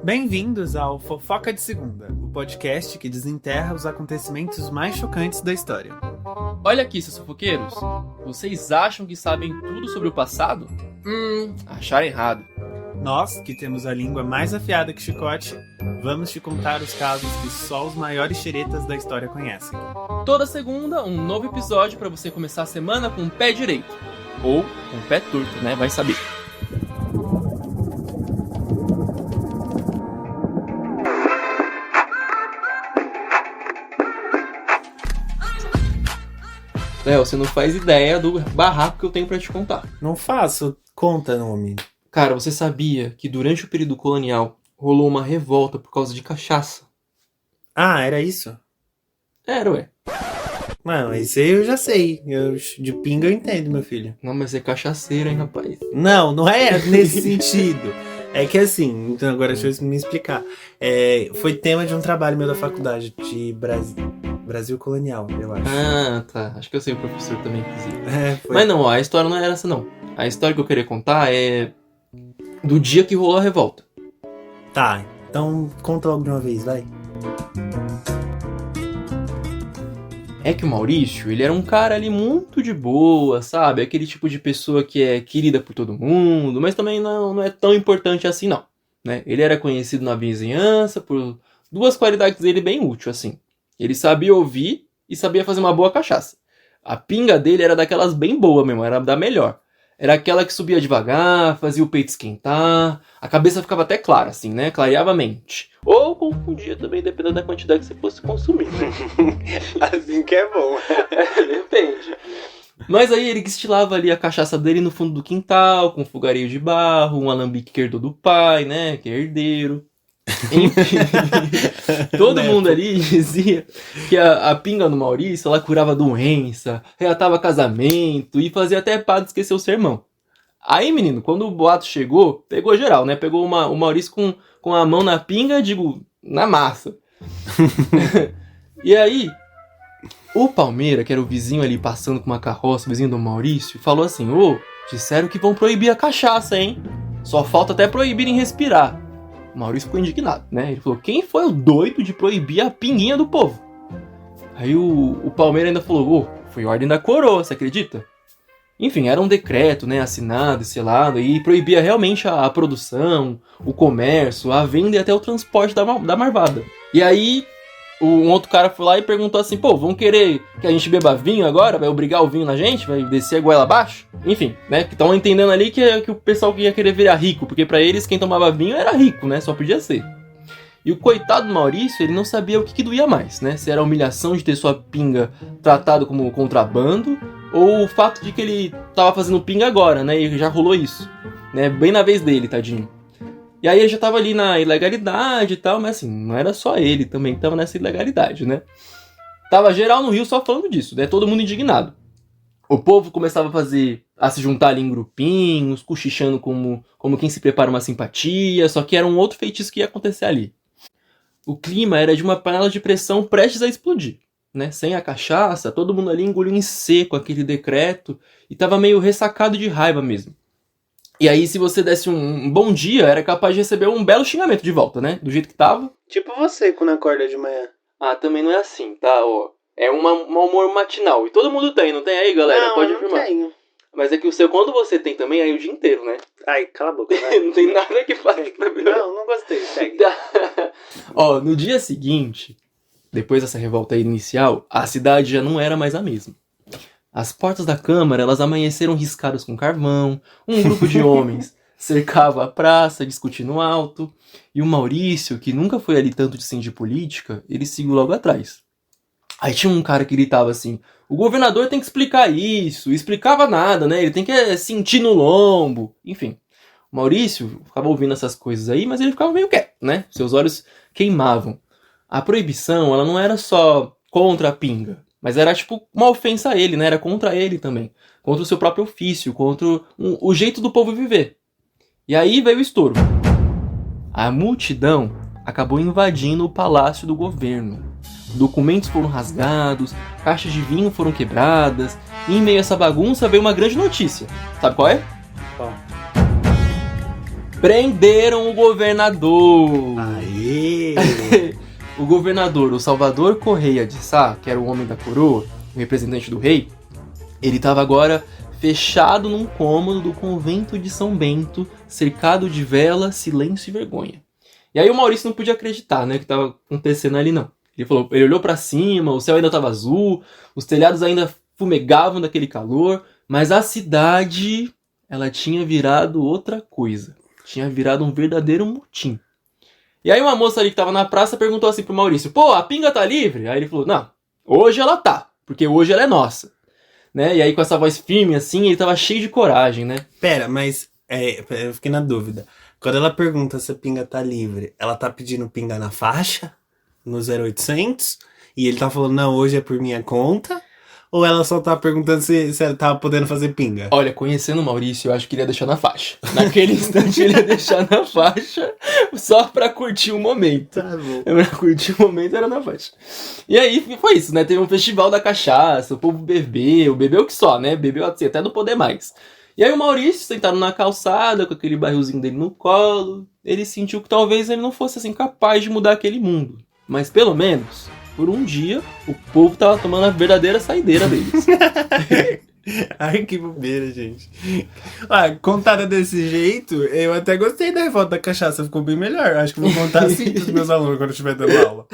Bem-vindos ao Fofoca de Segunda, o podcast que desenterra os acontecimentos mais chocantes da história. Olha aqui, seus fofoqueiros. Vocês acham que sabem tudo sobre o passado? Acharam errado. Nós, que temos a língua mais afiada que chicote, vamos te contar os casos que só os maiores xeretas da história conhecem. Toda segunda, um novo episódio para você começar a semana com o pé direito. Ou com o pé torto, né? Vai saber. Léo, você não faz ideia do barraco que eu tenho pra te contar. Não faço, conta, nome. Cara, você sabia que durante o período colonial rolou uma revolta por causa de cachaça? Ah, era isso? Era, ué. Não, isso aí eu já sei. De pinga eu entendo, meu filho. Não, mas é cachaceiro, hein, rapaz? Não é nesse sentido. É que assim, então agora deixa eu me explicar. Foi tema de um trabalho meu da faculdade de Brasil colonial, eu acho. Ah, tá. Acho que eu sei o professor também, inclusive. Foi. Mas não, ó, a história não era essa, não. A história que eu queria contar é do dia que rolou a revolta. Tá, então conta logo de uma vez, vai. É que o Maurício, ele era um cara ali muito de boa, sabe? Aquele tipo de pessoa que é querida por todo mundo, mas também não é tão importante assim, não. Né? Ele era conhecido na vizinhança por duas qualidades dele bem úteis, assim. Ele sabia ouvir e sabia fazer uma boa cachaça. A pinga dele era daquelas bem boas mesmo, era da melhor. Era aquela que subia devagar, fazia o peito esquentar, a cabeça ficava até clara, assim, né? Clareava a mente. Ou confundia também, dependendo da quantidade que você fosse consumir. Assim que é bom. Depende. Mas aí ele destilava ali a cachaça dele no fundo do quintal, com um fogareio de barro, um alambique que herdou do pai, né? Que é herdeiro. Enfim, todo mundo ali dizia que a pinga do Maurício, ela curava doença, reatava casamento e fazia até padre esquecer o sermão. Aí, menino, quando o boato chegou, pegou geral, né? Pegou o Maurício com a mão na pinga, digo, na massa. E aí, o Palmeira, que era o vizinho ali passando com uma carroça, o vizinho do Maurício, falou assim: disseram que vão proibir a cachaça, hein? Só falta até proibirem respirar. O Maurício ficou indignado, né? Ele falou: quem foi o doido de proibir a pinguinha do povo? Aí o Palmeira ainda falou: foi ordem da coroa, você acredita? Enfim, era um decreto, né, assinado e selado, e proibia realmente a produção, o comércio, a venda e até o transporte da marvada. E aí, um outro cara foi lá e perguntou assim: vão querer que a gente beba vinho agora? Vai obrigar o vinho na gente? Vai descer a goela abaixo? Enfim, né, que estão entendendo ali que o pessoal ia querer virar rico, porque pra eles quem tomava vinho era rico, né, só podia ser. E o coitado do Maurício, ele não sabia o que doía mais, né, se era a humilhação de ter sua pinga tratado como contrabando, ou o fato de que ele tava fazendo pinga agora, né, e já rolou isso, né, bem na vez dele, tadinho. E aí ele já tava ali na ilegalidade e tal, mas assim, não era só ele também que tava nessa ilegalidade, né? Tava geral no Rio só falando disso, né? Todo mundo indignado. O povo começava a se juntar ali em grupinhos, cochichando como quem se prepara uma simpatia, só que era um outro feitiço que ia acontecer ali. O clima era de uma panela de pressão prestes a explodir, né? Sem a cachaça, todo mundo ali engoliu em seco aquele decreto e tava meio ressacado de raiva mesmo. E aí, se você desse um bom dia, era capaz de receber um belo xingamento de volta, né? Do jeito que tava. Tipo você quando acorda de manhã. Ah, também não é assim, tá? É um humor matinal. E todo mundo tem, não tem aí, galera? Não, pode eu afirmar. não tenho. Mas é que o seu, quando você tem também, aí o dia inteiro, né? Ai, cala a boca. Vai. Não tem nada que faça pra melhorar. Não gostei. Segue. Ó, no dia seguinte, depois dessa revolta inicial, a cidade já não era mais a mesma. As portas da Câmara, elas amanheceram riscadas com carvão, um grupo de homens cercava a praça, discutindo alto, e o Maurício, que nunca foi ali tanto de política, ele seguiu logo atrás. Aí tinha um cara que gritava assim: o governador tem que explicar isso, e explicava nada, né? Ele tem que sentir no lombo. Enfim, o Maurício ficava ouvindo essas coisas aí, mas ele ficava meio quieto, né? Seus olhos queimavam. A proibição, ela não era só contra a pinga, mas era tipo uma ofensa a ele, né? Era contra ele também. Contra o seu próprio ofício, contra o jeito do povo viver. E aí veio o estouro. A multidão acabou invadindo o palácio do governo. Documentos foram rasgados, caixas de vinho foram quebradas, e em meio a essa bagunça veio uma grande notícia. Sabe qual é? Qual? Prenderam o governador. Aê! O governador, o Salvador Correia de Sá, que era o homem da coroa, o representante do rei, ele estava agora fechado num cômodo do convento de São Bento, cercado de vela, silêncio e vergonha. E aí o Maurício não podia acreditar, né, que estava acontecendo ali não. Ele olhou para cima, o céu ainda estava azul, os telhados ainda fumegavam daquele calor, mas a cidade, ela tinha virado outra coisa. Tinha virado um verdadeiro motim. E aí uma moça ali que estava na praça perguntou assim pro Maurício: pô, a pinga tá livre? Aí ele falou: não, hoje ela tá, porque hoje ela é nossa. Né? E aí com essa voz firme assim, ele tava cheio de coragem, né? Pera, mas eu fiquei na dúvida. Quando ela pergunta se a pinga tá livre, ela tá pedindo pinga na faixa? No 0800? E ele tá falando, não, hoje é por minha conta? Ou ela só tá perguntando se ela tava podendo fazer pinga? Olha, conhecendo o Maurício, eu acho que ele ia deixar na faixa. Naquele instante ele ia deixar na faixa só pra curtir o momento. Tá bom. Pra curtir o momento era na faixa. E aí foi isso, né? Teve um festival da cachaça, o povo bebeu que só, né? Bebeu assim, até não poder mais. E aí o Maurício, sentado na calçada, com aquele barrilzinho dele no colo, ele sentiu que talvez ele não fosse assim capaz de mudar aquele mundo. Mas pelo menos, por um dia, o povo tava tomando a verdadeira saideira deles. Ai, que bobeira, gente. Contada desse jeito, eu até gostei da revolta da cachaça, ficou bem melhor. Acho que vou contar assim pros meus alunos quando eu estiver dando aula.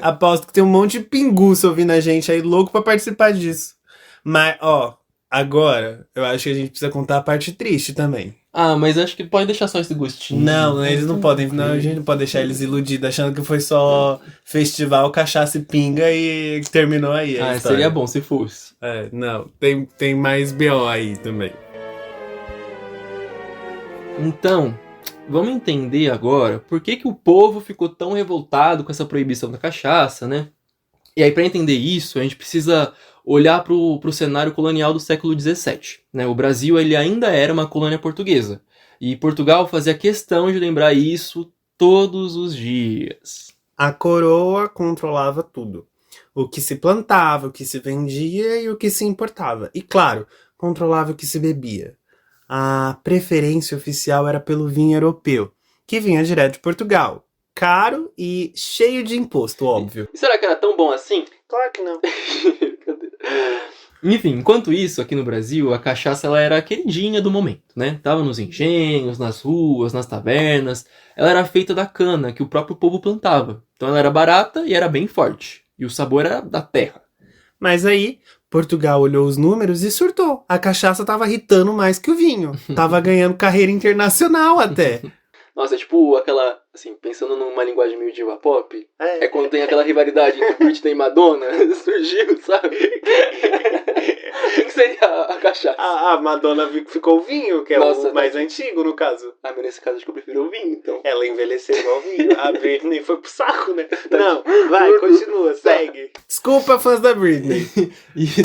Aposto que tem um monte de pinguço ouvindo a gente aí, louco pra participar disso. Mas, agora, eu acho que a gente precisa contar a parte triste também. Ah, mas acho que pode deixar só esse gostinho. Não, eles não podem. Não, a gente não pode deixar eles iludidos, achando que foi só festival, cachaça e pinga e terminou aí. Ah, seria bom se fosse. Não, tem mais BO aí também. Então, vamos entender agora por que o povo ficou tão revoltado com essa proibição da cachaça, né? E aí, para entender isso, a gente precisa olhar para o cenário colonial do século XVII. Né? O Brasil ele ainda era uma colônia portuguesa. E Portugal fazia questão de lembrar isso todos os dias. A coroa controlava tudo. O que se plantava, o que se vendia e o que se importava. E, claro, controlava o que se bebia. A preferência oficial era pelo vinho europeu, que vinha direto de Portugal. Caro e cheio de imposto, óbvio. E será que era tão bom assim? Claro que não. Enfim, enquanto isso, aqui no Brasil, a cachaça ela era a queridinha do momento, né? Tava nos engenhos, nas ruas, nas tavernas. Ela era feita da cana que o próprio povo plantava. Então ela era barata e era bem forte. E o sabor era da terra. Mas aí, Portugal olhou os números e surtou. A cachaça tava irritando mais que o vinho. Tava ganhando carreira internacional até. Nossa, é tipo aquela, assim, pensando numa linguagem meio diva pop, é quando tem aquela rivalidade entre Britney e Madonna, surgiu, sabe? O que seria a cachaça? A Madonna ficou o vinho, que é o mais antigo, no caso. Ah, mas nesse caso acho que eu prefiro o vinho, então. Ela envelheceu igual vinho. A Britney foi pro saco, né? Não, vai, continua, segue. Desculpa, fãs da Britney.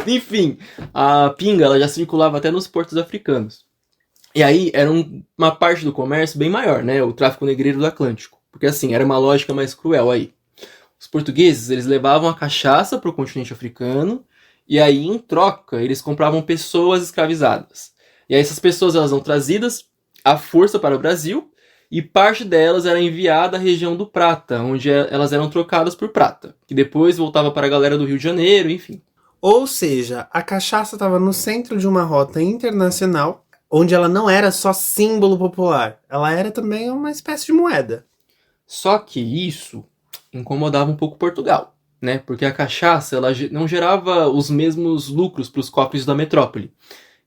Enfim, a pinga ela já circulava até nos portos africanos. E aí era uma parte do comércio bem maior, né? O tráfico negreiro do Atlântico. Porque assim, era uma lógica mais cruel aí. Os portugueses, eles levavam a cachaça para o continente africano e aí, em troca, eles compravam pessoas escravizadas. E aí essas pessoas elas eram trazidas à força para o Brasil e parte delas era enviada à região do Prata, onde elas eram trocadas por prata, que depois voltava para a galera do Rio de Janeiro, enfim. Ou seja, a cachaça estava no centro de uma rota internacional onde ela não era só símbolo popular, ela era também uma espécie de moeda. Só que isso incomodava um pouco Portugal, né? Porque a cachaça ela não gerava os mesmos lucros para os cofres da metrópole.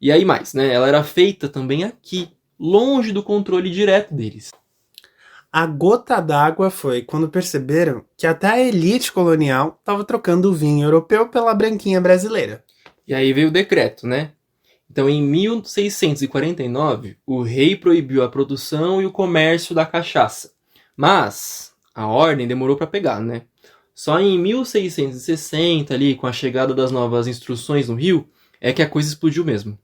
E aí mais, né? Ela era feita também aqui, longe do controle direto deles. A gota d'água foi quando perceberam que até a elite colonial estava trocando o vinho europeu pela branquinha brasileira. E aí veio o decreto, né? Então, em 1649, o rei proibiu a produção e o comércio da cachaça. Mas a ordem demorou para pegar, né? Só em 1660, ali, com a chegada das novas instruções no Rio, é que a coisa explodiu mesmo.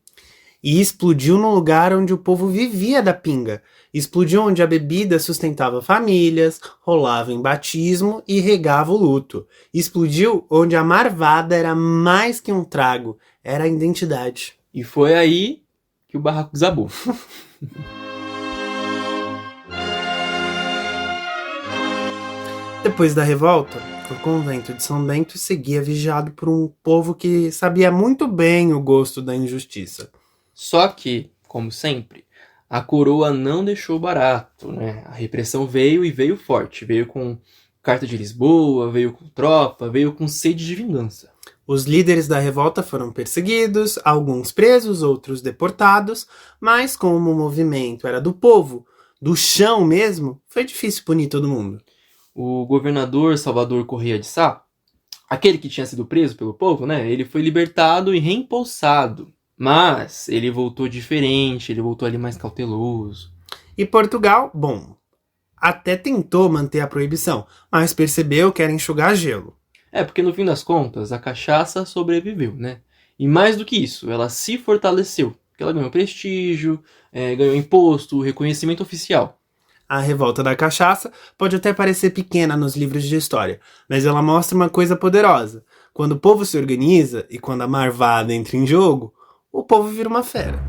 E explodiu no lugar onde o povo vivia da pinga. Explodiu onde a bebida sustentava famílias, rolava em batismo e regava o luto. Explodiu onde a marvada era mais que um trago, era a identidade. E foi aí que o barraco desabou. Depois da revolta, o convento de São Bento seguia vigiado por um povo que sabia muito bem o gosto da injustiça. Só que, como sempre, a coroa não deixou barato, né? A repressão veio e veio forte. Veio com Carta de Lisboa, veio com tropa, veio com sede de vingança. Os líderes da revolta foram perseguidos, alguns presos, outros deportados, mas como o movimento era do povo, do chão mesmo, foi difícil punir todo mundo. O governador Salvador Correia de Sá, aquele que tinha sido preso pelo povo, né? Ele foi libertado e reempossado. Mas ele voltou diferente, ele voltou ali mais cauteloso. E Portugal, bom, até tentou manter a proibição, mas percebeu que era enxugar gelo. Porque no fim das contas, a cachaça sobreviveu, né? E mais do que isso, ela se fortaleceu. Porque ela ganhou prestígio, ganhou imposto, reconhecimento oficial. A revolta da cachaça pode até parecer pequena nos livros de história, mas ela mostra uma coisa poderosa. Quando o povo se organiza e quando a marvada entra em jogo, o povo vira uma fera.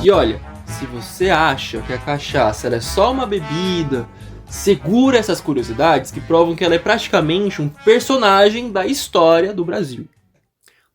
E olha, se você acha que a cachaça ela é só uma bebida, segura essas curiosidades que provam que ela é praticamente um personagem da história do Brasil.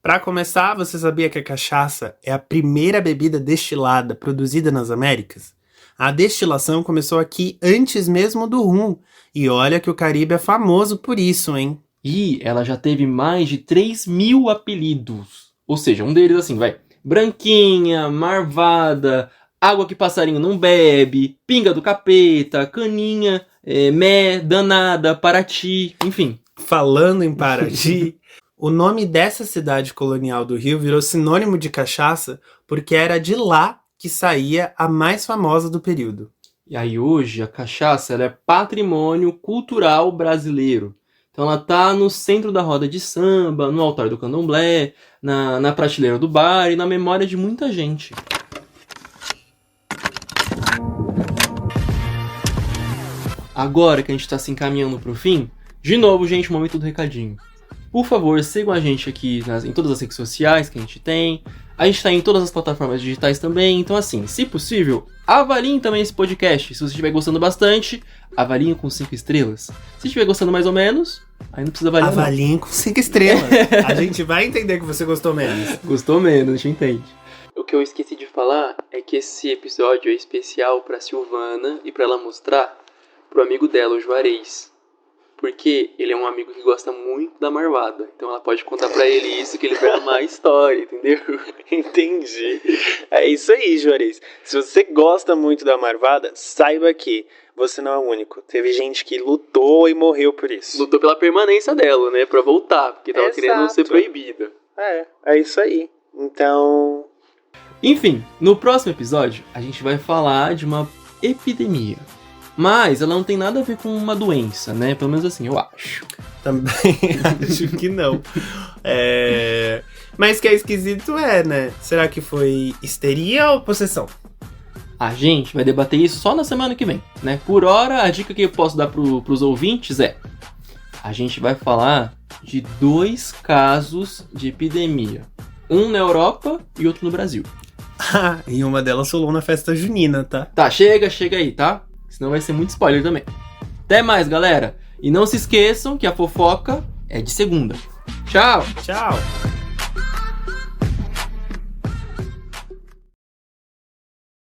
Para começar, você sabia que a cachaça é a primeira bebida destilada produzida nas Américas? A destilação começou aqui antes mesmo do rum. E olha que o Caribe é famoso por isso, hein? E ela já teve mais de 3.000 apelidos. Ou seja, um deles assim, vai. Branquinha, marvada, água que passarinho não bebe, pinga do capeta, caninha, mé, danada, Paraty, enfim. Falando em Paraty, o nome dessa cidade colonial do Rio virou sinônimo de cachaça porque era de lá que saía a mais famosa do período. E aí hoje a cachaça ela é patrimônio cultural brasileiro. Então ela tá no centro da roda de samba, no altar do candomblé, na prateleira do bar e na memória de muita gente. Agora que a gente tá se encaminhando pro fim, de novo, gente, momento do recadinho. Por favor, sigam a gente aqui em todas as redes sociais que a gente tem. A gente tá em todas as plataformas digitais também. Então, assim, se possível, avaliem também esse podcast. Se você estiver gostando bastante, avaliem com 5 estrelas. Se estiver gostando mais ou menos, aí não precisa avaliar. Avaliem com 5 estrelas. A gente vai entender que você gostou menos. Gostou menos, a gente entende. O que eu esqueci de falar é que esse episódio é especial pra Silvana e pra ela mostrar pro amigo dela, o Juarez. Porque ele é um amigo que gosta muito da marvada. Então ela pode contar pra ele isso, que ele vai amar a história, entendeu? Entendi. É isso aí, Juarez. Se você gosta muito da marvada, saiba que você não é o único. Teve gente que lutou e morreu por isso. Lutou pela permanência dela, né? Pra voltar, porque tava querendo ser proibida. É isso aí. Então... Enfim, no próximo episódio, a gente vai falar de uma epidemia. Mas ela não tem nada a ver com uma doença, né? Pelo menos assim, eu acho. Também acho que não. Mas que é esquisito né? Será que foi histeria ou possessão? A gente vai debater isso só na semana que vem, né? Por hora, a dica que eu posso dar pros ouvintes é... A gente vai falar de 2 casos de epidemia. Um na Europa e outro no Brasil. E uma delas rolou na festa junina, tá? Tá, chega aí, tá? Senão vai ser muito spoiler também. Até mais, galera. E não se esqueçam que a fofoca é de segunda. Tchau! Tchau!